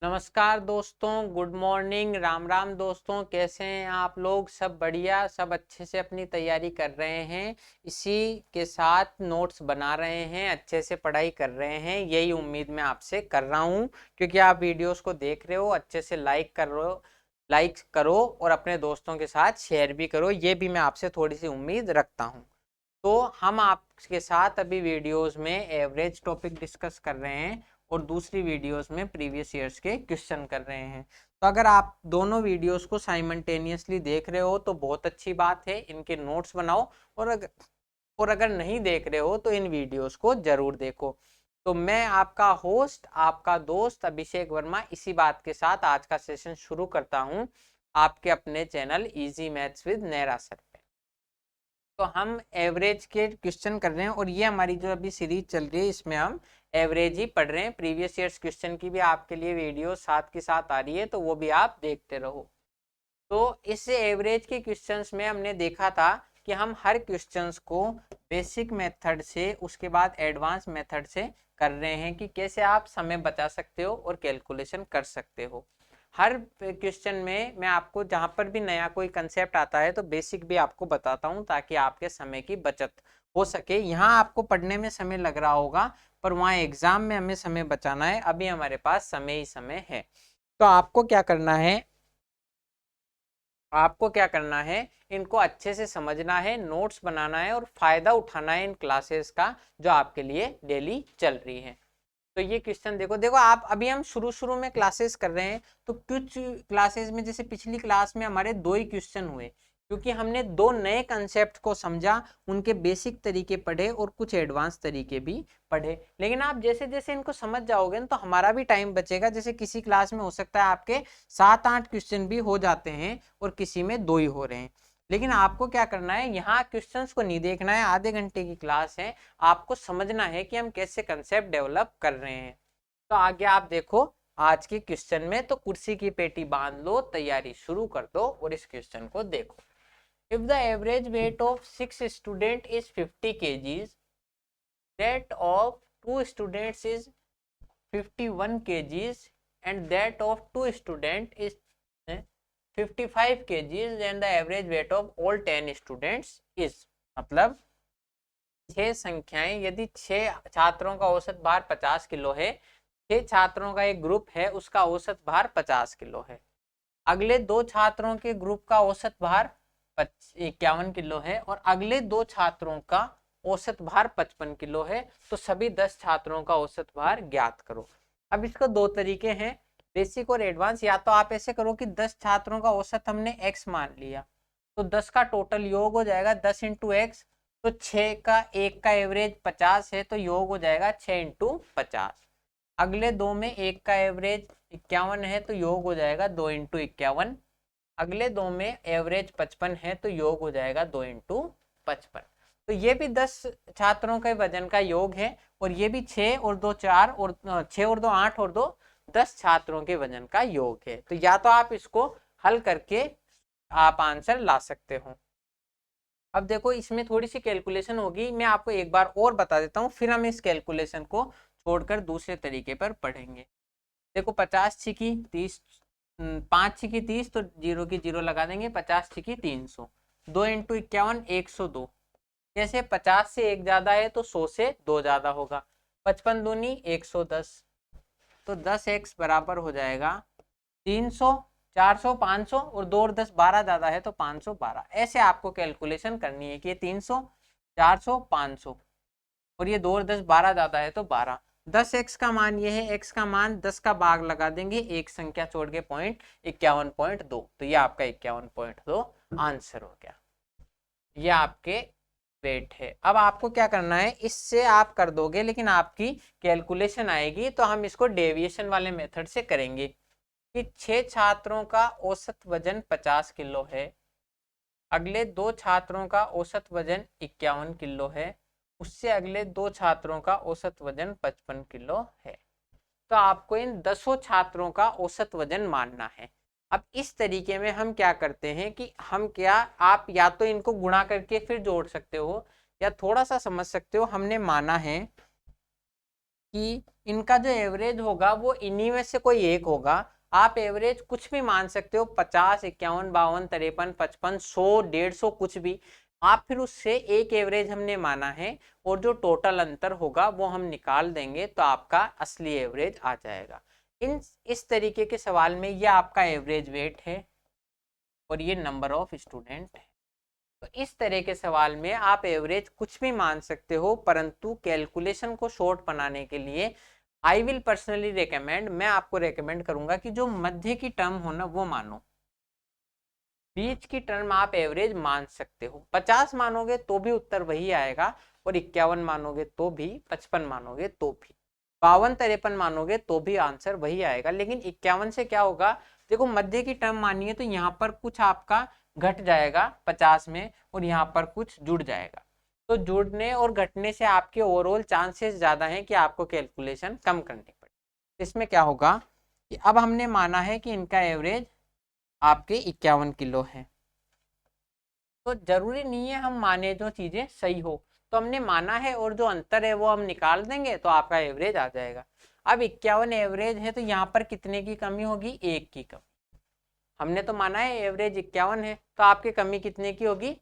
नमस्कार दोस्तों, good morning, Ram Ram दोस्तों। कैसे हैं आप लोग? सब बढ़िया, सब अच्छे से अपनी तैयारी कर रहे हैं। इसी के साथ नोट्स बना रहे हैं, अच्छे से पढ़ाई कर रहे हैं, यही उम्मीद मैं आपसे कर रहा हूं। क्योंकि आप वीडियोस को देख रहे हो, अच्छे से लाइक करो और अपने दोस्तों के साथ शेयर भी करो, ये भी मैं आपसे थोड़ी सी उम्मीद रखता हूँ। तो हम आपके साथ अभी वीडियोस में एवरेज टॉपिक डिस्कस कर रहे हैं और दूसरी वीडियोस में प्रीवियस ईयर्स के क्वेश्चन कर रहे हैं। तो अगर आप दोनों वीडियोस को साइमल्टेनियसली देख रहे हो तो बहुत अच्छी बात है, इनके नोट्स बनाओ। और अगर नहीं देख रहे हो तो इन वीडियोस को जरूर देखो। तो मैं आपका होस्ट, आपका दोस्त अभिषेक वर्मा इसी बात के साथ आज का सेशन शुरू करता हूं, आपके अपने channel easy maths with Naira sir पे। तो हम एवरेज के क्वेश्चन कर रहे हैं और ये हमारी जो अभी सीरीज चल रही है इसमें हम एवरेज ही पढ़ रहे हैं। प्रीवियस ईयर्स क्वेश्चन की भी आपके लिए वीडियो साथ के साथ आ रही है, तो वो भी आप देखते रहो। तो इस एवरेज के क्वेश्चंस में हमने देखा था कि हम हर क्वेश्चंस को बेसिक मेथड से उसके बाद एडवांस मेथड से कर रहे हैं कि कैसे आप समय बचा सकते हो और कैलकुलेशन कर सकते हो। हर क्वेश्चन में मैं आपको जहां पर भी नया कोई कंसेप्ट आता है तो बेसिक भी आपको बताता हूं, ताकि आपके समय की बचत हो सके। यहाँ आपको पढ़ने में समय लग रहा होगा, पर वहाँ एग्जाम में हमें समय बचाना है। अभी हमारे पास समय ही समय है। तो आपको क्या करना है, इनको अच्छे से समझना है, नोट्स बनाना है और फायदा उठाना है इन क्लासेस का जो आपके लिए डेली चल रही है। तो ये क्वेश्चन देखो देखो आप, अभी हम शुरू शुरू में क्लासेस कर रहे हैं, तो कुछ क्लासेस में जैसे पिछली क्लास में हमारे 2 ही क्वेश्चन हुए, क्योंकि हमने 2 नए कंसेप्ट को समझा, उनके बेसिक तरीके पढ़े और कुछ एडवांस तरीके भी पढ़े। लेकिन आप जैसे जैसे इनको समझ जाओगे ना, तो हमारा भी टाइम बचेगा। जैसे किसी क्लास में हो सकता है आपके 7-8 क्वेश्चन भी हो जाते हैं और किसी में 2 ही हो रहे हैं। लेकिन आपको क्या करना है, यहाँ क्वेश्चंस को नहीं देखना है, आधे घंटे की क्लास है, आपको समझना है कि हम कैसे कंसेप्ट डेवलप कर रहे हैं। तो आगे आप देखो आज के क्वेश्चन में, तो कुर्सी की पेटी बांध लो, तैयारी शुरू कर दो और इस क्वेश्चन को देखो। If the average weight of 6 student is 50 kgs, that of 2 students is 51 kgs and that of 2 student is 55 kgs, and the average weight of all 10 students is, मतलब 6 संख्याएं, यदि 6 छात्रों का औसत भार 50 किलो है, 6 छात्रों का एक ग्रुप है, उसका औसत भार 50 किलो है। अगले 2 छात्रों के ग्रुप का औसत भार 51 किलो है और अगले 2 छात्रों का औसत भार 55 किलो है। तो सभी 10 छात्रों का औसत भार ज्ञात करो। अब इसका 2 तरीके हैं, बेसिक और एडवांस। या तो आप ऐसे करो कि 10 छात्रों का औसत हमने x मान लिया, तो 10 का टोटल योग हो जाएगा 10 इंटू एक्स। तो 6 का एक का एवरेज 50 है, तो योग हो जाएगा 6 इंटू 50। अगले 2 में एक का एवरेज 51 है, तो योग हो जाएगा 2 इंटू 51। अगले 2 में एवरेज 55 है, तो योग हो जाएगा 2 इंटू 55। तो ये भी 10 छात्रों के वजन का योग है और ये भी 6 और 2 4 और 6 और 2 8 और 2 10 छात्रों के वजन का योग है। तो या तो आप इसको हल करके आप आंसर ला सकते हो। अब देखो इसमें थोड़ी सी कैलकुलेशन होगी, मैं आपको एक बार और बता देता हूँ, फिर हम इस कैलकुलेशन को छोड़कर दूसरे तरीके पर पढ़ेंगे। देखो 50 छिकी 30, 5 छिकी 30, तो 0 की 0 लगा देंगे, 50 छिकी 300, 2 इंटू 51 102। जैसे 50 से 1 ज्यादा है तो 100 से 2 ज्यादा होगा। 55 दूनी 110, तो 10x बराबर हो जाएगा 300, 400, 500 और 2 और 10 12 ज्यादा है तो 512। ऐसे आपको कैलकुलेशन करनी है कि ये 300, 400, 500 और ये 2 और 10 12 ज्यादा है तो 12। 10x का मान ये है, x का मान 10 का भाग लगा देंगे, एक संख्या छोड़ के पॉइंट 51.2, तो ये आपका 51.2 आंसर हो गया। ये आपके वेट है। अब आपको क्या करना है, इससे आप कर दोगे लेकिन आपकी कैलकुलेशन आएगी, तो हम इसको डेविएशन वाले मेथड से करेंगे कि 6 छात्रों का औसत वजन 50 किलो है, अगले 2 छात्रों का औसत वजन 51 किलो है, उससे अगले 2 छात्रों का औसत वजन 55 किलो है। तो आपको इन 10 छात्रों का औसत वजन मानना है। अब इस तरीके में हम क्या करते हैं कि आप या तो इनको गुणा करके फिर जोड़ सकते हो, या थोड़ा सा समझ सकते हो। हमने माना है कि इनका जो एवरेज होगा वो इन्हीं में से कोई एक होगा। आप एवरेज कुछ भी मान सकते हो, 50, 51, 52, 53, 55, 100, 150, कुछ भी। आप फिर उससे एक एवरेज हमने माना है और जो टोटल अंतर होगा वो हम निकाल देंगे तो आपका असली एवरेज आ जाएगा। इस तरीके के सवाल में ये आपका एवरेज वेट है और ये नंबर ऑफ स्टूडेंट है। तो इस तरह के सवाल में आप एवरेज कुछ भी मान सकते हो, परंतु कैलकुलेशन को शॉर्ट बनाने के लिए आई विल पर्सनली रिकमेंड, मैं आपको रिकमेंड करूंगा कि जो मध्य की टर्म हो ना वो मानो। बीच की टर्म आप एवरेज मान सकते हो। 50 मानोगे तो भी उत्तर वही आएगा, और 51 मानोगे तो भी, 55 मानोगे तो भी, 52, 53 मानोगे तो भी आंसर वही आएगा। लेकिन 51 से क्या होगा, देखो मध्य की टर्म मानिए तो यहाँ पर कुछ आपका घट जाएगा 50 में और यहाँ पर कुछ जुड़ जाएगा। तो जुड़ने और घटने से आपके ओवरऑल चांसेस ज्यादा हैं कि आपको कैलकुलेशन कम करनी पड़े। इसमें क्या होगा कि अब हमने माना है कि इनका एवरेज आपके 51 किलो है, तो जरूरी नहीं है हम माने जो चीजें सही हो, तो हमने माना है और जो अंतर है वो हम निकाल देंगे तो आपका एवरेज आ जाएगा। अब 51 एवरेज है तो यहाँ पर कितने की कमी होगी, एक की कमी। हमने तो माना है एवरेज 51 है, तो आपकी कमी कितने की होगी,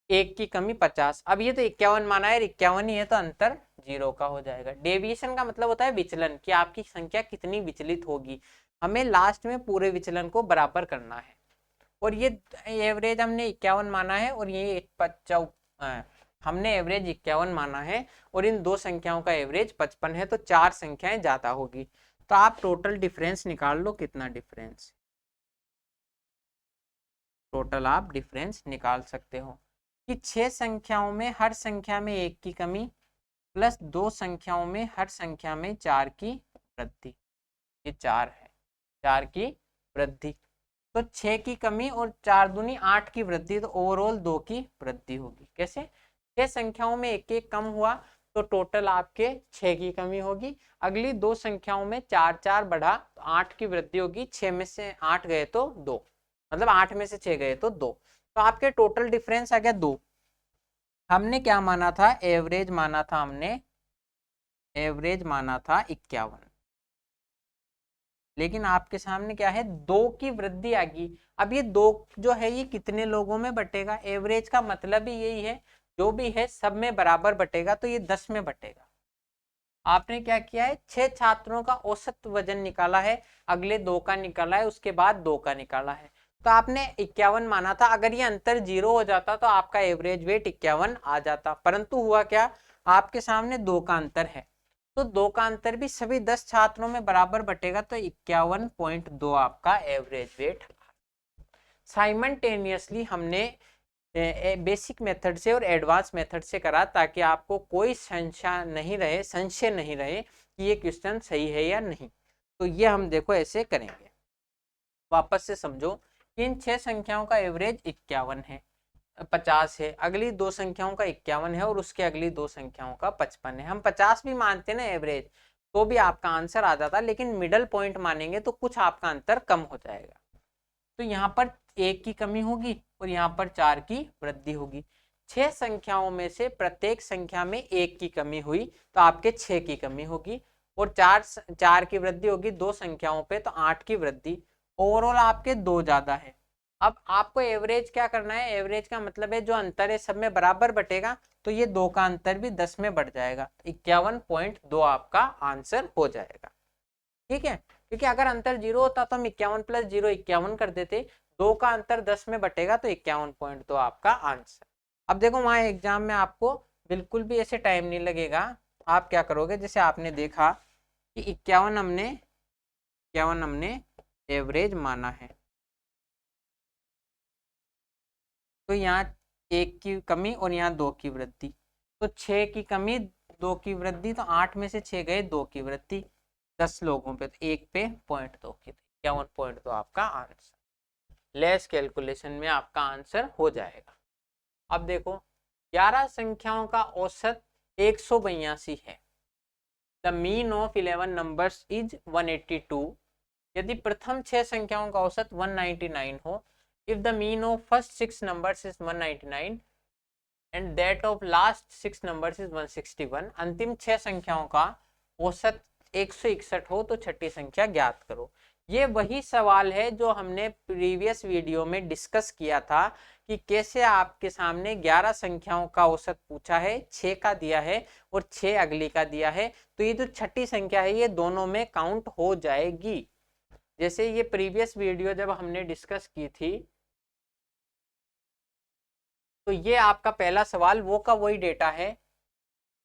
एक की कमी 50। अब ये तो 51 माना है, 51 ही है, तो अंतर 0 का हो जाएगा। डेविएशन का मतलब होता है विचलन, कि आपकी संख्या कितनी विचलित होगी। हमें लास्ट में पूरे विचलन को बराबर करना है। और ये एवरेज हमने 51 माना है और ये हमने एवरेज 51 माना है और इन दो संख्याओं का एवरेज 55 है, तो चार संख्याएं ज्यादा होगी। तो आप टोटल डिफरेंस निकाल लो, कितना डिफरेंस, टोटल आप डिफरेंस निकाल सकते हो कि 6 संख्याओं में हर संख्या में एक की कमी प्लस 2 संख्याओं में हर संख्या में 4 की वृद्धि, ये 4 है, 4 की वृद्धि। तो 6 की कमी और 4 दूनी 8 की वृद्धि, तो ओवरऑल 2 की वृद्धि होगी। कैसे, 6 संख्याओं में एक एक कम हुआ तो टोटल आपके 6 की कमी होगी। अगली दो संख्याओं में 4 4 बढ़ा तो 8 की वृद्धि होगी। 6 में से 8 गए तो 2, मतलब 8 में से 6 गए तो 2, तो आपके टोटल डिफरेंस आ गया 2। हमने क्या माना था, एवरेज माना था हमने, एवरेज माना था 51, लेकिन आपके सामने क्या है, 2 की वृद्धि आ गई। अब ये 2 जो है ये कितने लोगों में बटेगा, एवरेज का मतलब ही यही है, जो भी है सब में बराबर बटेगा, तो ये 10 में बटेगा। आपने क्या किया है, 6 छात्रों का औसत वजन निकाला है, अगले 2 का निकाला है, उसके बाद 2 का निकाला है, तो आपने 51 माना था। अगर ये अंतर 0 हो जाता तो आपका एवरेज वेट 51 आ जाता, परंतु हुआ क्या, आपके सामने 2 का अंतर है, तो 2 का अंतर भी सभी 10 छात्रों में बराबर बटेगा, तो 51.2 आपका एवरेज वेट। साइमल्टेनियसली हमने बेसिक मेथड से और एडवांस मेथड से करा, ताकि आपको कोई संशय नहीं रहे कि ये क्वेश्चन सही है या नहीं। तो ये हम देखो ऐसे करेंगे, वापस से समझो कि इन 6 संख्याओं का एवरेज 51 है, 50 है, अगली दो संख्याओं का 51 है और उसके अगली दो संख्याओं का 55 है। हम 50 भी मानते ना एवरेज तो भी आपका आंसर आ जाता, लेकिन मिडल पॉइंट मानेंगे तो कुछ आपका अंतर कम हो जाएगा। तो यहाँ पर 1 की कमी होगी और यहाँ पर 4 की वृद्धि होगी। 6 संख्याओं में से प्रत्येक संख्या में 1 की कमी हुई तो आपके 6 की कमी होगी, और 4 की वृद्धि होगी 2 संख्याओं पे तो 8 की वृद्धि, ओवरऑल आपके 2 ज्यादा है। अब आपको एवरेज क्या करना है, एवरेज का मतलब है जो अंतर है सब में बराबर बटेगा, तो ये 2 का अंतर भी 10 में बढ़ जाएगा, 51.2 आपका आंसर हो जाएगा। ठीक है, क्योंकि अगर अंतर 0 होता तो हम 51 प्लस 0 51 कर देते, 2 का अंतर 10 में बटेगा तो 51.2 आपका आंसर। अब देखो वहां एग्जाम में आपको बिल्कुल भी ऐसे टाइम नहीं लगेगा। आप क्या करोगे, जैसे आपने देखा कि 51 हमने एवरेज माना है, तो यहाँ 1 की कमी और यहाँ 2 की वृद्धि, तो 6 की कमी 2 की वृद्धि, तो 8 में से 6 गए 2 की वृद्धि, 10 लोगों पे तो 1 पे 0.2 की, 51.2 आपका आंसर। लेस कैलकुलेशन में आपका आंसर हो जाएगा। अब देखो 11 संख्याओं का औसत 182 है। The mean of 11 numbers is 182। यदि प्रथम 6 संख्याओं का औसत 199 हो, if the mean of first 6 numbers is 199 and that of last 6 numbers is 161, अंतिम 6 संख्याओं का औसत 161 हो तो छठी संख्या ज्ञात करो। ये वही सवाल है जो हमने प्रीवियस वीडियो में डिस्कस किया था कि कैसे आपके सामने 11 संख्याओं का औसत पूछा है, 6 का दिया है और 6 अगली का दिया है, तो ये जो छठी संख्या है ये दोनों में काउंट हो जाएगी। जैसे ये प्रीवियस वीडियो जब हमने डिस्कस की थी, तो ये आपका पहला सवाल वो का वही डेटा है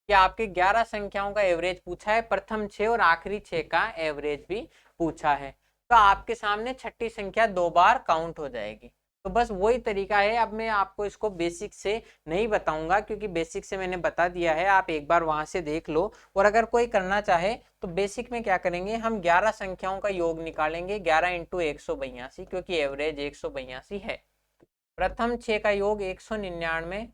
कि आपके 11 संख्याओं का एवरेज पूछा है, प्रथम 6 और आखिरी 6 का एवरेज भी पूछा है, तो आपके सामने छठी संख्या 2 बार काउंट हो जाएगी। तो बस वही तरीका है। अब मैं आपको इसको बेसिक से नहीं बताऊंगा क्योंकि बेसिक से मैंने बता दिया है, आप एक बार वहां से देख लो। और अगर कोई करना चाहे तो बेसिक में क्या करेंगे, हम 11 संख्याओं का योग निकालेंगे, 11 इंटू 182 क्योंकि एवरेज 182 है। प्रथम 6 का योग 199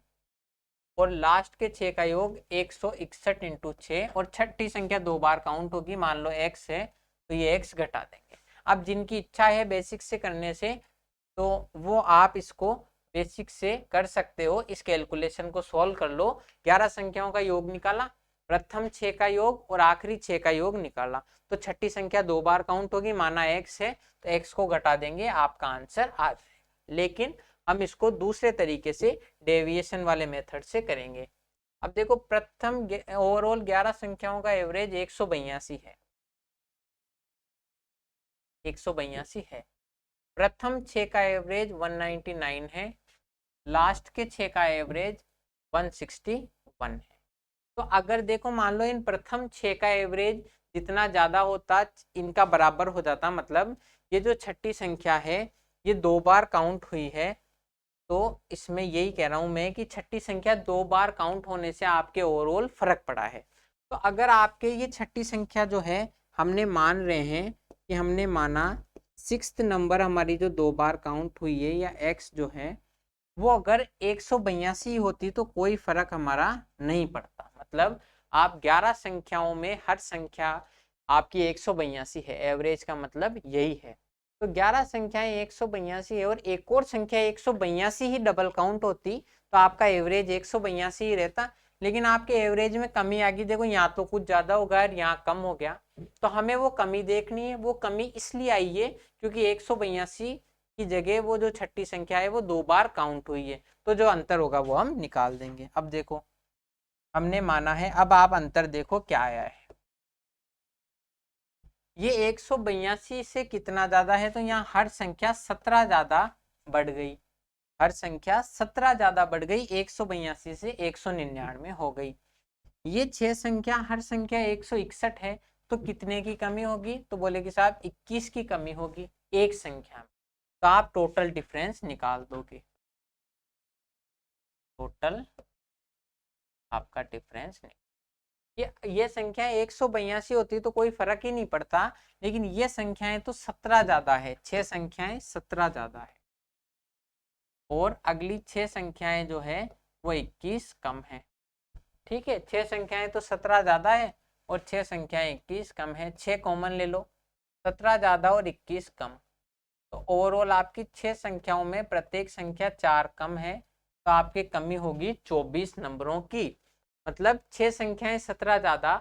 और लास्ट के 6 का योग 161 इंटू 6 और छठी संख्या 2 बार काउंट होगी, मान लो x है तो ये x घटा देंगे। अब जिनकी इच्छा है बेसिक से करने से तो वो आप इसको बेसिक से कर सकते हो, इस कैलकुलेशन को सॉल्व कर लो। 11 संख्याओं का योग निकाला, प्रथम 6 का योग और आखिरी 6 का योग निकाला, तो छठी संख्या 2 बार काउंट होगी, माना x है तो x को घटा देंगे, आपका आंसर आ जाएगा। लेकिन हम इसको दूसरे तरीके से डेविएशन वाले मेथड से करेंगे। अब देखो, प्रथम ओवरऑल 11 संख्याओं का एवरेज 182 है, 182 है। प्रथम 6 का एवरेज 199 है, लास्ट के 6 का एवरेज 161 है। तो अगर देखो मान लो इन प्रथम 6 का एवरेज जितना ज्यादा होता इनका बराबर हो जाता, मतलब ये जो छठी संख्या है ये 2 बार काउंट हुई है, तो इसमें यही कह रहा हूं मैं कि छठी संख्या 2 बार काउंट होने से आपके ओवरऑल फर्क पड़ा है। तो अगर आपके ये छठी संख्या जो है हमने मान रहे हैं कि हमने माना 6th नंबर हमारी जो 2 बार काउंट हुई है या x जो है वो अगर 182 होती तो कोई फर्क हमारा नहीं पड़ता। मतलब आप 11 संख्याओं में हर संख्या आपकी 182 है, एवरेज का मतलब यही है। तो 11 संख्याएं 182 है और एक और संख्या 182 ही डबल काउंट होती तो आपका एवरेज 182 ही रहता, लेकिन आपके एवरेज में कमी आ गई। देखो यहाँ तो कुछ ज्यादा हो गया, यहाँ कम हो गया, तो हमें वो कमी देखनी है। वो कमी इसलिए आई है क्योंकि 182 की जगह वो जो छठी संख्या है वो 2 बार काउंट हुई है, तो जो अंतर होगा वो हम निकाल देंगे। अब देखो हमने माना है, अब आप अंतर देखो क्या आया है। ये 182 से कितना ज्यादा है, तो यहाँ हर संख्या 17 ज्यादा बढ़ गई, हर संख्या 17 ज्यादा बढ़ गई, 182 से 199 हो गई। ये 6 संख्या हर संख्या 161 है, तो कितने की कमी होगी, तो बोले कि साहब 21 की कमी होगी एक संख्या में। तो आप टोटल डिफरेंस निकाल दोगे, टोटल आपका डिफरेंस नहीं। ये संख्या 182 होती तो कोई फर्क ही नहीं पड़ता, लेकिन ये संख्याएं तो 17 ज्यादा है, 6 संख्याएं 17 ज्यादा है और अगली 6 संख्याएं जो है वो 21 कम है। ठीक है, 6 संख्याएं तो 17 ज्यादा है और 6 संख्याएं 21 कम है, 6 कॉमन ले लो, 17 ज्यादा और 21 कम, तो ओवरऑल आपकी 6 संख्याओं में प्रत्येक संख्या 4 कम है, तो आपकी कमी होगी 24 नंबरों की। मतलब 6 संख्याएं 17 ज्यादा,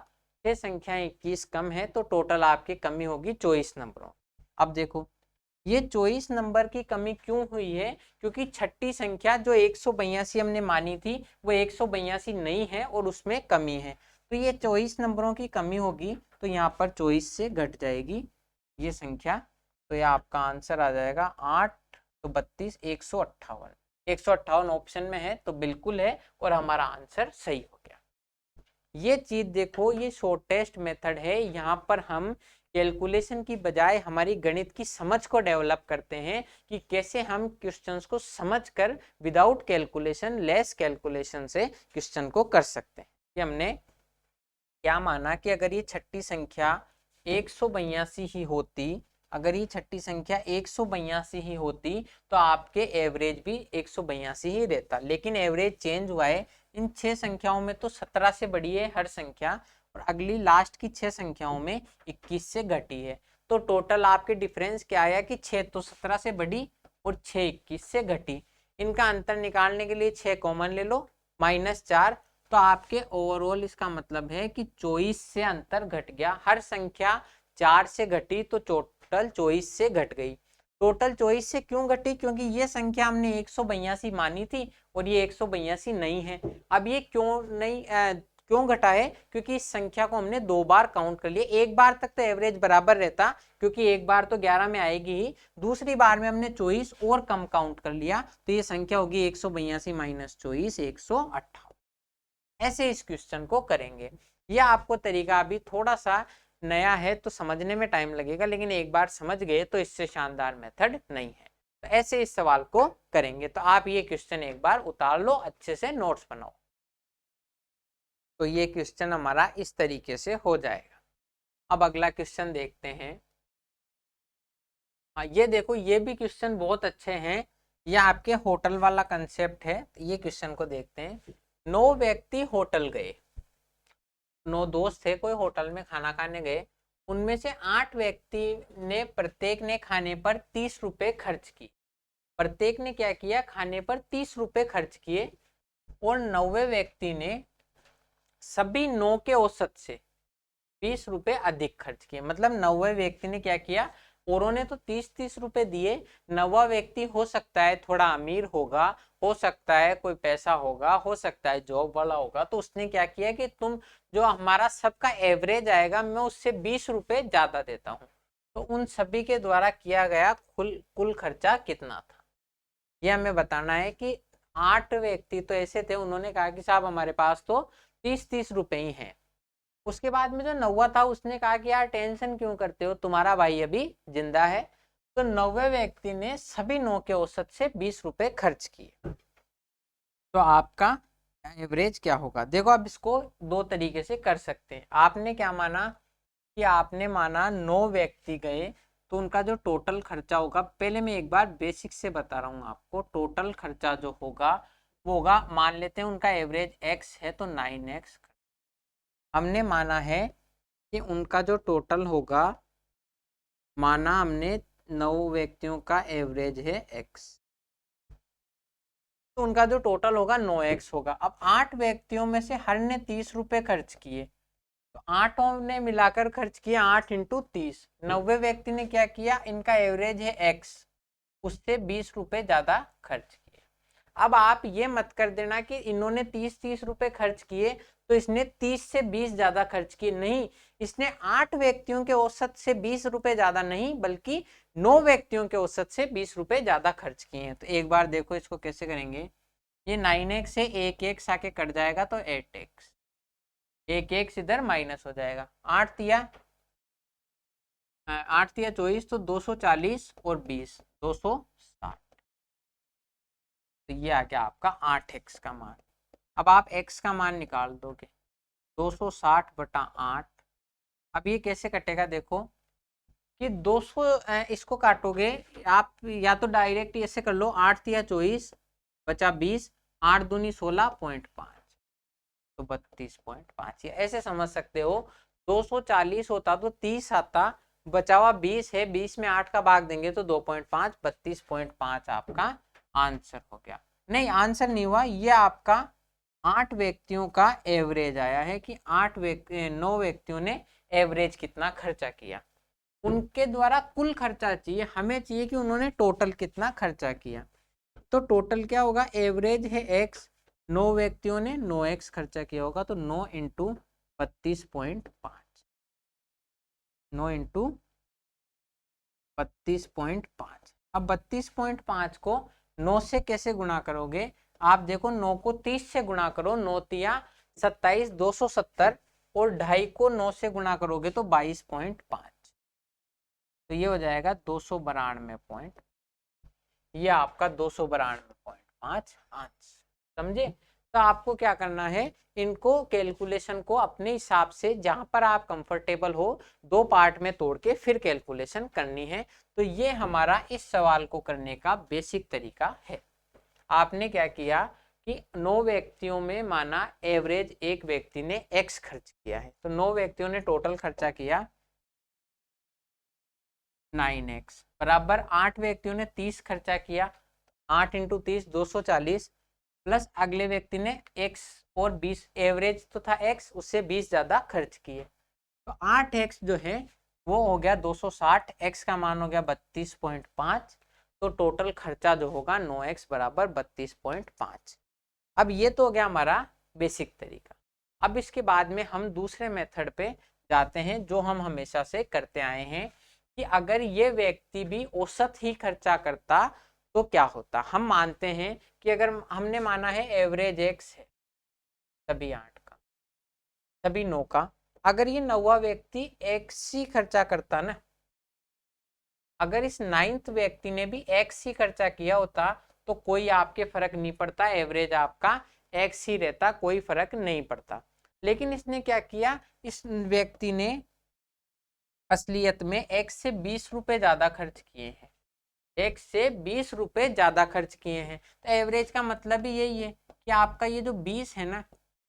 6 संख्याएं 21 कम है, तो टोटल आपकी कमी होगी 24 नंबरों। अब देखो ये 24 नंबर की कमी क्यों हुई है, क्योंकि छठी संख्या जो 182 हमने मानी थी वो 182 नहीं है और उसमें कमी है, तो ये 24 नंबरों की कमी होगी, तो यहाँ पर 24 से घट जाएगी ये संख्या, तो ये आपका आंसर आ जाएगा 8 तो 32 158। 158 ऑप्शन में है तो बिल्कुल है और हमारा आंसर सही हो गया। ये चीज देखो, ये शॉर्टेस्ट मेथड है, यहाँ पर हम कैलकुलेशन की बजाय हमारी गणित की समझ को डेवलप करते हैं कि कैसे हम क्वेश्चंस को समझकर विदाउट कैलकुलेशन, लेस कैलकुलेशन से क्वेश्चन को कर सकते हैं। कि हमने क्या माना कि अगर ये छठी संख्या 182 ही होती, अगर ये छठी संख्या 182 ही होती तो आपके एवरेज भी 182 ही रहता, लेकिन एवरेज चेंज हुआ है। इन 6 संख्याओं में तो 17 से बढ़ी है हर संख्या और अगली लास्ट की 6 संख्याओं में 21 से घटी है, तो टोटल आपके डिफरेंस क्या आया कि 6 तो 17 से बढ़ी और 6 21 से घटी। इनका अंतर निकालने के लिए 6 कॉमन ले लो, -4, तो आपके ओवरऑल इसका मतलब है कि 24 से अंतर घट गया। हर संख्या 4 से घटी तो टोटल 24 से घट गई। टोटल 24 से क्यों घटी? क्योंकि ये संख्या हमने 182 मानी थी और ये 182 नहीं है। अब ये क्यों घटा है? क्योंकि इस संख्या को हमने 2 बार काउंट कर लिया। एक बार तक तो एवरेज बराबर रहता, क्योंकि एक बार तो 11 में आएगी ही, दूसरी बार में हमने 24 और कम काउंट कर लिया, तो ये संख्या होगी 182 माइनस 24 158। ऐसे इस क्वेश्चन को करेंगे। यह आपको तरीका अभी थोड़ा सा नया है तो समझने में टाइम लगेगा, लेकिन एक बार समझ गए तो इससे शानदार मेथड नहीं है। तो ऐसे इस सवाल को करेंगे। तो आप ये क्वेश्चन एक बार उतार लो, अच्छे से नोट्स बनाओ। तो ये क्वेश्चन हमारा इस तरीके से हो जाएगा। अब अगला क्वेश्चन देखते हैं। हाँ, ये देखो, ये भी क्वेश्चन बहुत अच्छे हैं। ये आपके होटल वाला कंसेप्ट है। ये क्वेश्चन को देखते हैं। 9 व्यक्ति होटल गए। 9 दोस्त थे, कोई होटल में खाना खाने गए। उनमें से 8 व्यक्ति ने प्रत्येक ने खाने पर 30 रुपए खर्च किए। प्रत्येक ने क्या किया? खाने पर 30 रुपए खर्च किए। और 9वें व्यक्ति ने सभी 9 के औसत से 20 रुपए अधिक खर्च किए। मतलब 9वें व्यक्ति ने क्या किया? औरों ने तो 30-30 रुपए दिए। 9वां व्यक्ति हो सकता है थोड़ा अमीर होगा, हो सकता है कोई पैसा होगा, हो सकता है जॉब वाला होगा, तो उसने क्या किया कि तुम जो हमारा सबका एवरेज आएगा मैं उससे 20 रुपए ज्यादा देता हूँ। तो उन सभी के द्वारा किया गया कुल खर्चा कितना था, यह हमें बताना है। कि 8 व्यक्ति तो ऐसे थे, उन्होंने कहा कि साहब हमारे पास तो 30-30 रुपए ही हैं। उसके बाद में जो 9वां था उसने कहा कि यार टेंशन क्यों करते हो, तुम्हारा भाई अभी जिंदा है। तो 9वें व्यक्ति ने सभी 9 के औसत से 20 रुपए खर्च किए। तो आपका एवरेज क्या होगा? देखो, आप इसको 2 तरीके से कर सकते हैं। आपने क्या माना कि आपने माना 9 व्यक्ति गए, तो उनका जो टोटल खर्चा होगा, पहले मैं एक बार बेसिक से बता रहा हूँ आपको। टोटल खर्चा जो होगा वो होगा, मान लेते हैं उनका एवरेज x है तो 9x। हमने माना है कि उनका जो टोटल होगा, माना हमने 9 व्यक्तियों का एवरेज है x, तो उनका जो टोटल होगा 9x होगा। अब 8 व्यक्तियों में से हर ने 30 रुपए खर्च किए, तो 8 ने मिलाकर खर्च किया 8 इंटू 30। 90 व्यक्ति ने क्या किया? इनका एवरेज है x, उससे 20 रुपए ज्यादा खर्च किए। अब आप ये मत कर देना कि इन्होंने 30-30 रुपए खर्च किए तो इसने 30 से 20 ज्यादा खर्च किए। नहीं, इसने 8 व्यक्तियों के औसत से 20 रुपए ज्यादा नहीं, बल्कि 9 व्यक्तियों के औसत से 20 रुपए ज्यादा खर्च किए हैं। तो एक बार देखो इसको कैसे करेंगे। ये 9x से 1x आके कट जाएगा तो 8x, 1x इधर माइनस हो जाएगा। 8 तिया 24, तो 240 और 20 260। तो ये आ गया आपका 8x का मान। अब आप x का मान निकाल दोगे 260 बटा 8। अब ये कैसे कटेगा? देखो कि 200 इसको काटोगे आप, या तो डायरेक्ट ऐसे कर लो, 8 तिया 24 बचा 20, 8 दूनी 16.5, तो 32.5। ऐसे समझ सकते हो। 240 होता तो 30 आता, बचा हुआ 20 है, 20 में 8 का भाग देंगे तो 2.5, 32.5 आपका आंसर हो गया। नहीं, आंसर नहीं हुआ, ये आपका 8 व्यक्तियों का एवरेज आया है कि 9 व्यक्तियों ने एवरेज कितना खर्चा किया। उनके द्वारा कुल खर्चा चाहिए, हमें चाहिए कि उन्होंने टोटल कितना खर्चा किया। तो टोटल क्या होगा? एवरेज है x, 9 व्यक्तियों ने 9x खर्चा किया होगा, तो 9 इंटू 32.5, 9 इंटू 32.5। अब 32.5 को 9 से कैसे गुणा करोगे? आप देखो, 9 को 30 से गुणा करो, 9 तिया 27, 270, और 2.5 को 9 से गुणा करोगे तो 22.5, तो ये हो जाएगा 292 ये आपका 292.5 आंसर। समझे? तो आपको क्या करना है, इनको कैलकुलेशन को अपने हिसाब से जहां पर आप कंफर्टेबल हो 2 पार्ट में तोड़ के फिर कैलकुलेशन करनी है। तो ये हमारा इस सवाल को करने का बेसिक तरीका है। आपने क्या किया कि 9 व्यक्तियों में माना एवरेज एक व्यक्ति ने x खर्च किया है, तो 9 व्यक्तियों ने टोटल खर्चा किया 9x, बराबर 8 व्यक्तियों ने 30 खर्चा किया, 8 इंटू 30 240, प्लस अगले व्यक्ति ने x और 20, एवरेज तो था x, उससे 20 ज्यादा खर्च किए, तो 8x जो है वो हो गया 260, x का मान हो गया 32.5, तो टोटल खर्चा जो होगा 9x बराबर 32.5। अब ये तो हो गया हमारा बेसिक तरीका। अब इसके बाद में हम दूसरे मेथड पे जाते हैं जो हम हमेशा से करते आए हैं कि अगर ये व्यक्ति भी औसत ही खर्चा करता तो क्या होता। हम मानते हैं कि अगर हमने माना है एवरेज एक्स है सभी 8 का, सभी 9 का, अगर ये 9वां व्यक्ति एक्स ही खर्चा करता ना, अगर इस 9th व्यक्ति ने भी एक्स ही खर्चा किया होता तो कोई आपके फर्क नहीं पड़ता, एवरेज आपका एक्स ही रहता, कोई फर्क नहीं पड़ता। लेकिन इसने क्या किया, इस व्यक्ति ने असलियत में एक्स से 20 रुपए ज्यादा खर्च किए हैं, एक्स से 20 रुपए ज्यादा खर्च किए हैं। तो एवरेज का मतलब ही यही है कि आपका ये जो 20 है ना,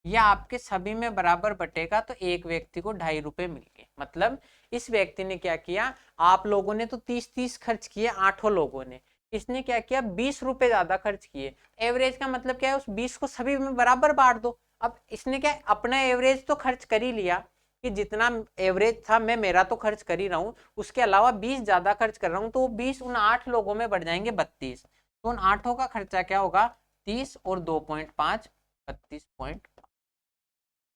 ये आपके सभी में बराबर बटेगा, तो एक व्यक्ति को 2.5 रुपए मिल गए। मतलब इस व्यक्ति ने क्या किया, आप लोगों ने तो 30-30 खर्च किए 8 लोगों ने, इसने क्या किया 20 रुपए ज्यादा खर्च किए। एवरेज का मतलब क्या है, उस 20 को सभी में बराबर बांट दो। अब इसने क्या अपना एवरेज तो खर्च कर ही लिया कि जितना एवरेज था मैं मेरा तो खर्च कर ही रहा हूँ, उसके अलावा 20 ज्यादा खर्च कर रहा हूँ, तो वो 20 उन 8 लोगों में बढ़ जाएंगे 32, तो उन 8 का खर्चा क्या होगा 30 और 2.5 32.5।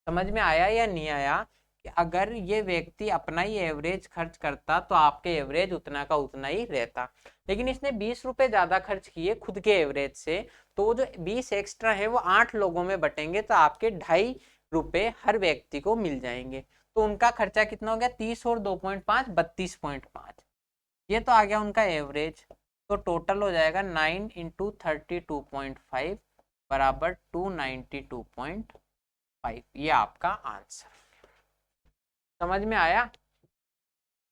समझ में आया या नहीं आया कि अगर ये व्यक्ति अपना ही एवरेज खर्च करता तो आपके एवरेज उतना का उतना ही रहता, लेकिन इसने 20 रुपए ज्यादा खर्च किए खुद के एवरेज से, तो जो 20 एक्स्ट्रा है वो 8 लोगों में बटेंगे, तो आपके 2.5 रुपए हर व्यक्ति को मिल जाएंगे। तो उनका खर्चा कितना हो गया 30 और 2.5 32.5, ये तो आ गया उनका एवरेज। तो टोटल हो जाएगा 9 इंटू 32.5 बराबर 292.5, ये आपका आंसर। समझ में आया,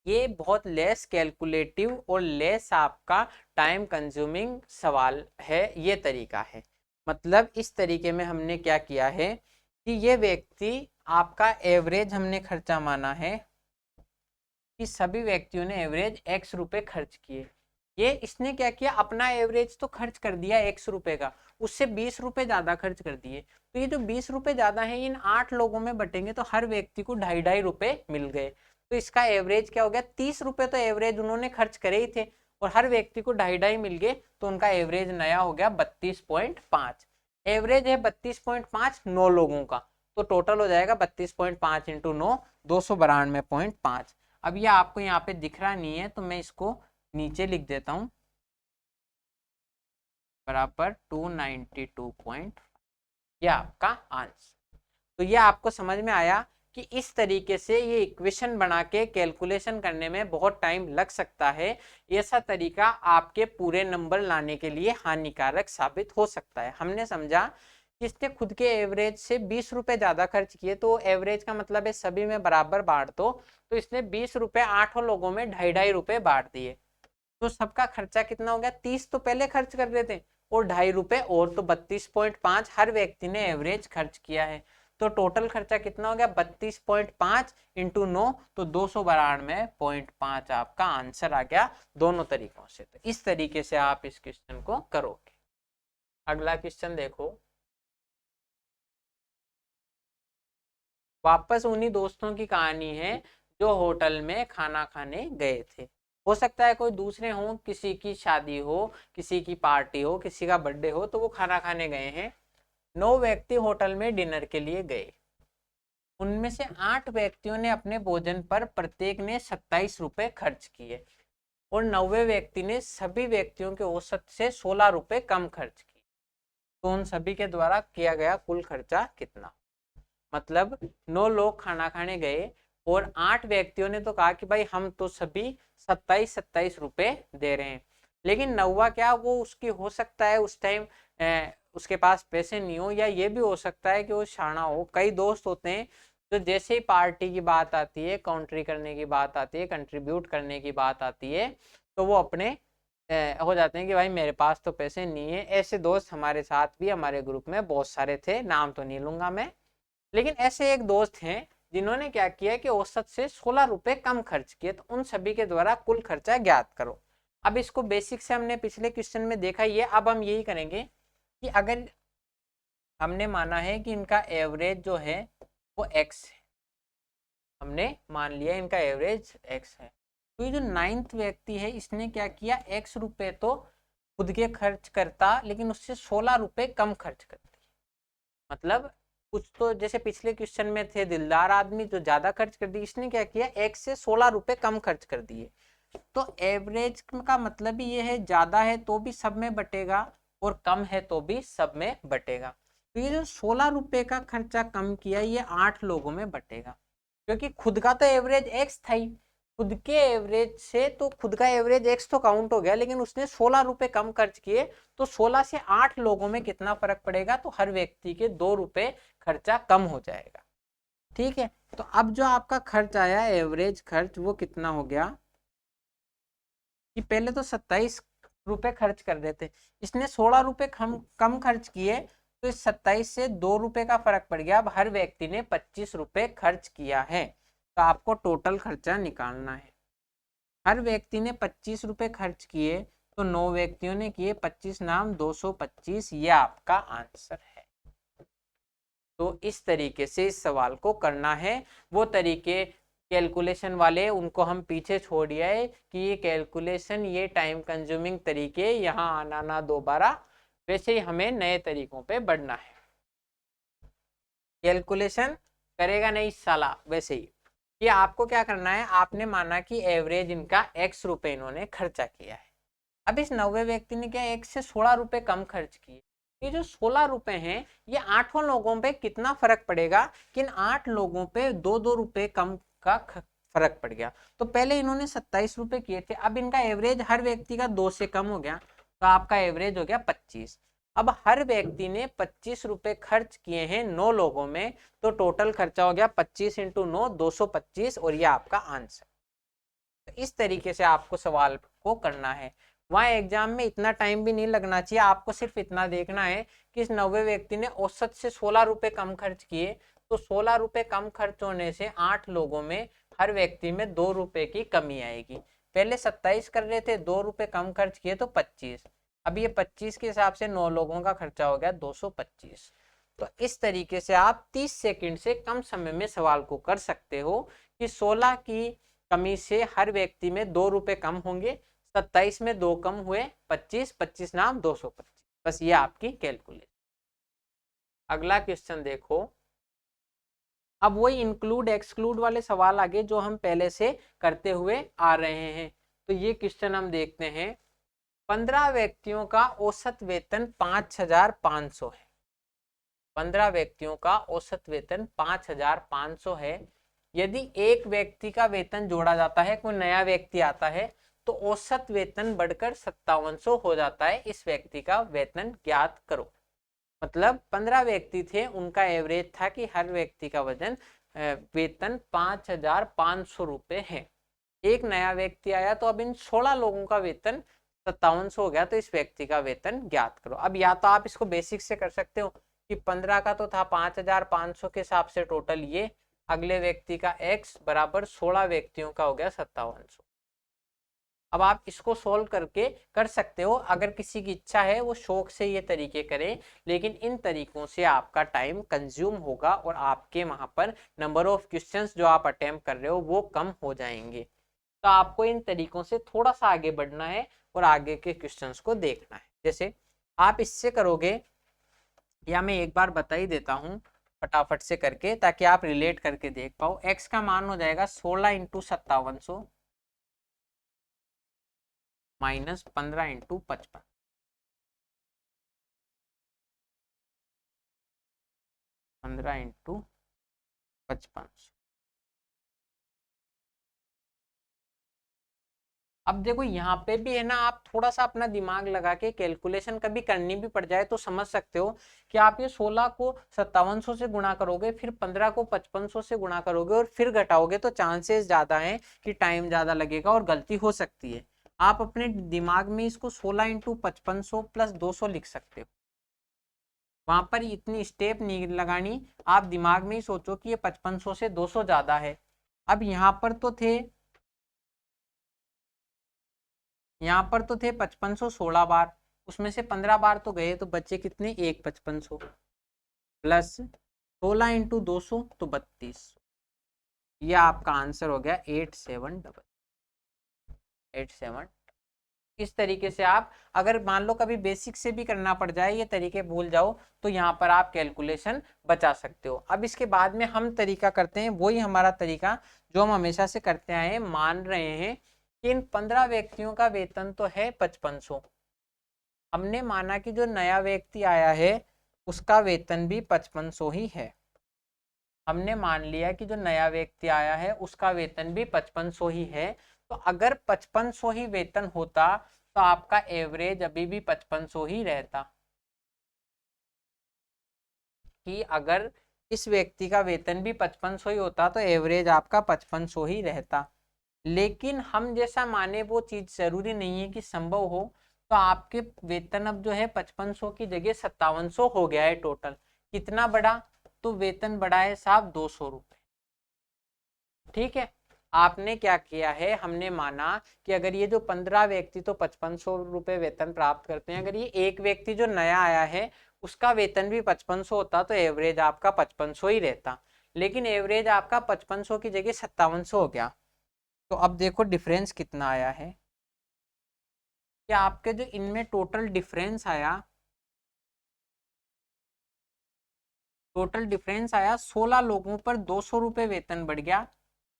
ये बहुत लेस कैलकुलेटिव और लेस आपका टाइम कंज्यूमिंग सवाल है, ये तरीका है। मतलब इस तरीके में हमने क्या किया है कि ये व्यक्ति आपका एवरेज हमने खर्चा माना है कि सभी व्यक्तियों ने एवरेज x रुपए खर्च किए, ये इसने क्या किया अपना एवरेज तो खर्च कर दिया x रुपए का, उससे 20 रुपए ज्यादा खर्च कर दिए, तो ये जो 20 रुपए ज्यादा है इन 8 लोगों में बटेंगे तो हर व्यक्ति को 2.5 रुपए मिल गए, तो इसका एवरेज क्या हो गया 30 रुपए तो एवरेज उन्होंने खर्च करे ही थे और हर व्यक्ति को 2.5 मिल गए, तो उनका एवरेज नया हो गया 32.5। एवरेज है 32.5 9 लोगों का, तो टोटल हो जाएगा 32.5 इंटू 9 292.5। अब ये आपको यहाँ पे दिख रहा नहीं है तो मैं इसको नीचे लिख देता हूँ बराबर 292.5, ये आपका आंसर। तो ये आपको समझ में आया कि इस तरीके से ये इक्वेशन बना के कैलकुलेशन करने में बहुत टाइम लग सकता है, ऐसा तरीका आपके पूरे नंबर लाने के लिए हानिकारक साबित हो सकता है। हमने समझा कि इसने खुद के एवरेज से 20 रुपए ज्यादा खर्च किए, तो एवरेज का मतलब है सभी में बराबर बांट दो, तो इसने 20 रुपए 8 लोगों में 2.5 रुपए बांट दिए, तो सबका खर्चा कितना हो गया 30 तो पहले खर्च कर रहे थे और 2.5 रुपए और, तो 32.5 हर व्यक्ति ने एवरेज खर्च किया है, तो टोटल खर्चा कितना हो गया 32.5 इंटू 9, तो 292.5 आपका आंसर आ गया दोनों तरीकों से। तो इस तरीके से आप इस क्वेश्चन को करोगे। अगला क्वेश्चन देखो, वापस उन्हीं दोस्तों की कहानी है जो होटल में खाना खाने गए थे। हो सकता है कोई दूसरे हो, किसी की शादी हो, किसी की पार्टी हो, किसी का बर्थडे हो, तो वो खाना खाने गए हैं। 9 व्यक्ति होटल में डिनर के लिए गए, उनमें से 8 व्यक्तियों ने अपने भोजन पर प्रत्येक ने 27 रुपए खर्च किए और 9वें व्यक्ति ने सभी व्यक्तियों के औसत से 16 रुपए कम खर्च किए, तो उन सभी के द्वारा किया गया कुल खर्चा कितना। मतलब 9 लोग खाना खाने गए और 8 व्यक्तियों ने तो कहा कि भाई हम तो सभी 27-27 रुपए दे रहे हैं, लेकिन 9वां क्या वो उसकी हो सकता है उस टाइम उसके पास पैसे नहीं हो, या ये भी हो सकता है कि वो शाना हो। कई दोस्त होते हैं तो जैसे ही पार्टी की बात आती है, काउंट्री करने की बात आती है, कंट्रीब्यूट करने की बात आती है, तो वो अपने हो जाते हैं कि भाई मेरे पास तो पैसे नहीं है। ऐसे दोस्त हमारे साथ भी हमारे ग्रुप में बहुत सारे थे, नाम तो नहीं लूंगा मैं, लेकिन ऐसे एक दोस्त हैं जिन्होंने क्या किया कि औसत से 16 रुपए कम खर्च किए, तो उन सभी के द्वारा कुल खर्चा ज्ञात करो। अब इसको बेसिक से हमने पिछले क्वेश्चन में देखा, ये अब हम यही करेंगे कि अगर हमने माना है कि इनका एवरेज जो है वो x है, हमने मान लिया इनका एवरेज x है। तो ये जो 9th व्यक्ति है इसने क्या किया, x रुपए तो खुद के खर्च करता लेकिन उससे 16 रुपए कम खर्च करती। मतलब कुछ तो जैसे पिछले क्वेश्चन में थे दिलदार आदमी जो ज्यादा खर्च कर दी, इसने क्या किया x से 16 रुपए कम खर्च कर दिए। तो एवरेज का मतलब ही ये है, ज्यादा है तो भी सब में बटेगा और कम है तो भी सब में बटेगा। तो ये जो 16 रुपए का खर्चा कम किया ये 8 लोगों में बटेगा, क्योंकि खुद का तो एवरेज एक्स था ही, खुद के एवरेज से तो खुद का एवरेज एक्स तो काउंट हो गया, लेकिन उसने 16 रुपए कम खर्च किए तो 16 से 8 लोगों में कितना फर्क पड़ेगा, तो हर व्यक्ति के 2 रुपए खर्चा कम हो जाएगा। ठीक है, तो अब जो आपका खर्च आया एवरेज खर्च वो कितना हो गया कि पहले तो 27 रुपए खर्च कर रहे थे, इसने 16 रुपए कम खर्च किए तो इस 27 से 2 रुपए का फर्क पड़ गया। अब हर व्यक्ति ने 25 रुपए खर्च किया है, तो आपको टोटल खर्चा निकालना है। हर व्यक्ति ने 25 रुपए खर्च किए तो 9 व्यक्तियों ने किए 25 नाम 225, ये आपका आंसर है। तो इस तरीके से इस सवाल को करना है। वो तरीके कैलकुलेशन वाले उनको हम पीछे छोड़ दिया है कि ये कैलकुलेशन ये टाइम कंज्यूमिंग तरीके यहाँ आना ना दोबारा, वैसे ही हमें नए तरीकों पे बढ़ना है। कैलकुलेशन करेगा नहीं साला वैसे ही कि आपको क्या करना है, आपने माना कि एवरेज इनका x रुपए इन्होंने खर्चा किया है। अब इस 90 व्यक्ति ने क्या x से 16 रुपए कम खर्च किए, ये जो 16 रुपए हैं ये 8 लोगों पे कितना फर्क पड़ेगा कि इन 8 लोगों पे 2-2 रुपए कम का फर्क पड़ गया। तो पहले इन्होंने 27 रुपए किए थे, अब इनका एवरेज हर व्यक्ति का 2 से कम हो गया तो आपका एवरेज हो गया 25। अब हर व्यक्ति ने 25 रुपए खर्च किए हैं 9 लोगों में, तो टोटल खर्चा हो गया 25 इंटू 9 225 और ये आपका आंसर। तो इस तरीके से आपको सवाल को करना है। वहां एग्जाम में इतना टाइम भी नहीं लगना चाहिए, आपको सिर्फ इतना देखना है कि इस 90 व्यक्ति ने औसत से 16 रुपए कम खर्च किए, तो 16 रुपए कम खर्च होने से 8 लोगों में हर व्यक्ति में 2 रुपए की कमी आएगी। पहले 27 कर रहे थे, 2 रुपए कम खर्च किए तो 25, अब ये 25 के हिसाब से 9 लोगों का खर्चा हो गया 225। तो इस तरीके से आप 30 सेकंड से कम समय में सवाल को कर सकते हो कि 16 की कमी से हर व्यक्ति में 2 रुपए कम होंगे, 27 में 2 कम हुए 25, 25 नाम 225। बस ये आपकी कैलकुलेशन। अगला क्वेश्चन देखो, अब वही इंक्लूड एक्सक्लूड वाले सवाल आगे जो हम पहले से करते हुए आ रहे हैं। तो ये क्वेश्चन हम देखते हैं। 15 व्यक्तियों का औसत वेतन 5500 है। 15 व्यक्तियों का औसत वेतन 5500 है। यदि एक व्यक्ति का वेतन जोड़ा जाता है, कोई नया व्यक्ति आता है, तो औसत वेतन बढ़कर 5700 हो जाता है। इस व्यक्ति का वेतन ज्ञात करो। मतलब 15 व्यक्ति थे, उनका एवरेज था कि हर व्यक्ति का वेतन 5500 रुपए है। एक नया व्यक्ति आया तो अब इन 16 लोगों का वेतन 5700 हो गया, तो इस व्यक्ति का वेतन ज्ञात करो। अब या तो आप इसको बेसिक से कर सकते हो कि 15 का तो था 5500 के हिसाब से टोटल, ये अगले व्यक्ति का x बराबर 16 व्यक्तियों का हो गया 5700। अब आप इसको सोल्व करके कर सकते हो, अगर किसी की इच्छा है वो शौक से ये तरीके करें, लेकिन इन तरीकों से आपका टाइम कंज्यूम होगा और आपके वहां पर नंबर ऑफ क्वेश्चंस जो आप अटेम्प्ट कर रहे हो वो कम हो जाएंगे। तो आपको इन तरीकों से थोड़ा सा आगे बढ़ना है और आगे के क्वेश्चंस को देखना है। जैसे आप इससे करोगे, या मैं एक बार बता ही देता हूं फटाफट से करके ताकि आप रिलेट करके देख पाओ। x का मान हो जाएगा 16 इंटू 5700 माइनस 15 इंटू 55, 15 इंटू 55। अब देखो यहाँ पे भी है ना, आप थोड़ा सा अपना दिमाग लगा के कैलकुलेशन कभी करनी भी पड़ जाए तो समझ सकते हो कि आप ये 16 को 5700 से गुणा करोगे, फिर 15 को 5500 से गुणा करोगे और फिर घटाओगे, तो चांसेस ज्यादा हैं कि टाइम ज्यादा लगेगा और गलती हो सकती है। आप अपने दिमाग में इसको 16 इंटू 5500 प्लस 200 लिख सकते हो। वहां पर इतनी स्टेप नहीं लगानी, आप दिमाग में ही सोचो कि ये 5500 से 200 ज्यादा है। अब यहाँ पर तो थे, यहाँ पर तो थे 5500 16 बार, उसमें से 15 बार तो गए, तो बच्चे कितने, एक 5500। प्लस 16 इंटू 200 तो 3200। ये आपका आंसर हो गया 8788। इस तरीके से आप अगर मान लो कभी बेसिक से भी करना पड़ जाए, ये तरीके भूल जाओ, तो यहाँ पर आप कैलकुलेशन बचा सकते हो। अब इसके बाद में हम तरीका करते हैं, वही हमारा तरीका जो हम हमेशा से करते आए हैं। मान रहे हैं कि इन 15 व्यक्तियों का वेतन तो है 5500। हमने माना कि जो नया व्यक्ति आया है उसका वेतन भी 5500 ही है। हमने मान लिया कि जो नया व्यक्ति आया है उसका वेतन भी 5500 ही है। तो अगर 5500 ही वेतन होता तो आपका एवरेज अभी भी 5500 ही रहता। कि अगर इस व्यक्ति का वेतन भी 5500 ही होता तो एवरेज आपका 5500 ही रहता। लेकिन हम जैसा माने वो चीज जरूरी नहीं है कि संभव हो। तो आपके वेतन अब जो है 5500 की जगह 5700 हो गया है टोटल। कितना बढ़ा? तो वेतन बढ़ा है साहब 200 रुपए। ठीक है, आपने क्या किया है, हमने माना कि अगर ये जो 15 व्यक्ति तो 5500 रुपए वेतन प्राप्त करते हैं, अगर ये एक व्यक्ति जो नया आया है उसका वेतन भी 5500 होता तो एवरेज आपका 5500 ही रहता। लेकिन एवरेज आपका 5500 की जगह 5700 हो गया। तो अब देखो डिफरेंस कितना आया है कि आपके जो इनमें टोटल डिफरेंस आया, टोटल डिफरेंस आया 16 लोगों पर 200 रुपए वेतन बढ़ गया।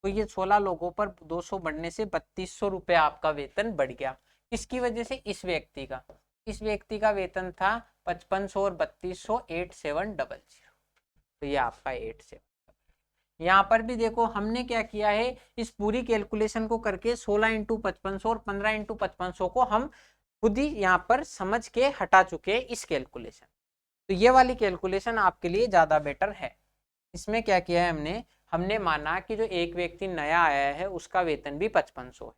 तो ये 16 लोगों पर 200 बढ़ने से 3200 रुपए आपका वेतन बढ़ गया। किसकी वजह से? इस व्यक्ति का। इस व्यक्ति का वेतन था 5500 और 3200 8700। तो ये आपका 87। यहाँ पर भी देखो हमने क्या किया है, इस पूरी कैलकुलेशन को करके 16 इंटू 5500 और 15 इंटू 5500 को हम खुद ही यहाँ पर समझ के हटा चुके हैं इस कैलकुलेशन। तो ये वाली कैलकुलेशन आपके लिए ज्यादा बेटर है। इसमें क्या किया है हमने, हमने माना कि जो एक व्यक्ति नया आया है उसका वेतन भी 5500 है।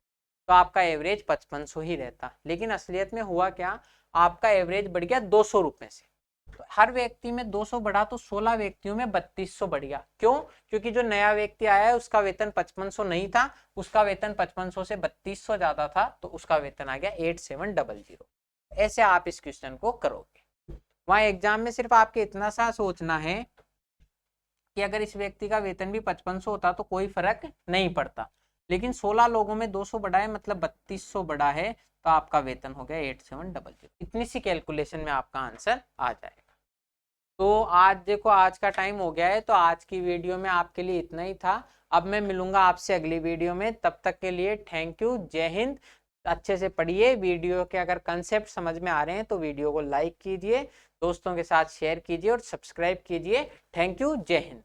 तो आपका एवरेज 5500 ही रहता। लेकिन असलियत में हुआ क्या, आपका एवरेज बढ़ गया 200 रुपए से। तो हर व्यक्ति में 200 बढ़ा तो 16 व्यक्तियों में 3200 बढ़ गया। क्यों? क्योंकि जो नया व्यक्ति आया है उसका वेतन 5500 नहीं था, उसका वेतन 5500 से 3200 ज्यादा था, तो उसका वेतन आ गया 8700। ऐसे आप इस क्वेश्चन को करोगे। वहां एग्जाम में सिर्फ आपके इतना सा सोचना है कि अगर इस व्यक्ति का वेतन भी 5500 होता तो कोई फर्क नहीं पड़ता। लेकिन 16 लोगों में 200 बढ़ा है मतलब 3200 बढ़ा है, तो आपका वेतन हो गया 8700। इतनी सी कैलकुलेशन में आपका आंसर आ जाएगा। तो आज देखो आज का टाइम हो गया है, तो आज की वीडियो में आपके लिए इतना ही था। अब मैं मिलूंगा आपसे अगली वीडियो में, तब तक के लिए थैंक यू, जय हिंद। अच्छे से पढ़िए, वीडियो के अगर कंसेप्ट समझ में आ रहे हैं तो वीडियो को लाइक कीजिए, दोस्तों के साथ शेयर कीजिए और सब्सक्राइब कीजिए। थैंक यू, जय हिंद।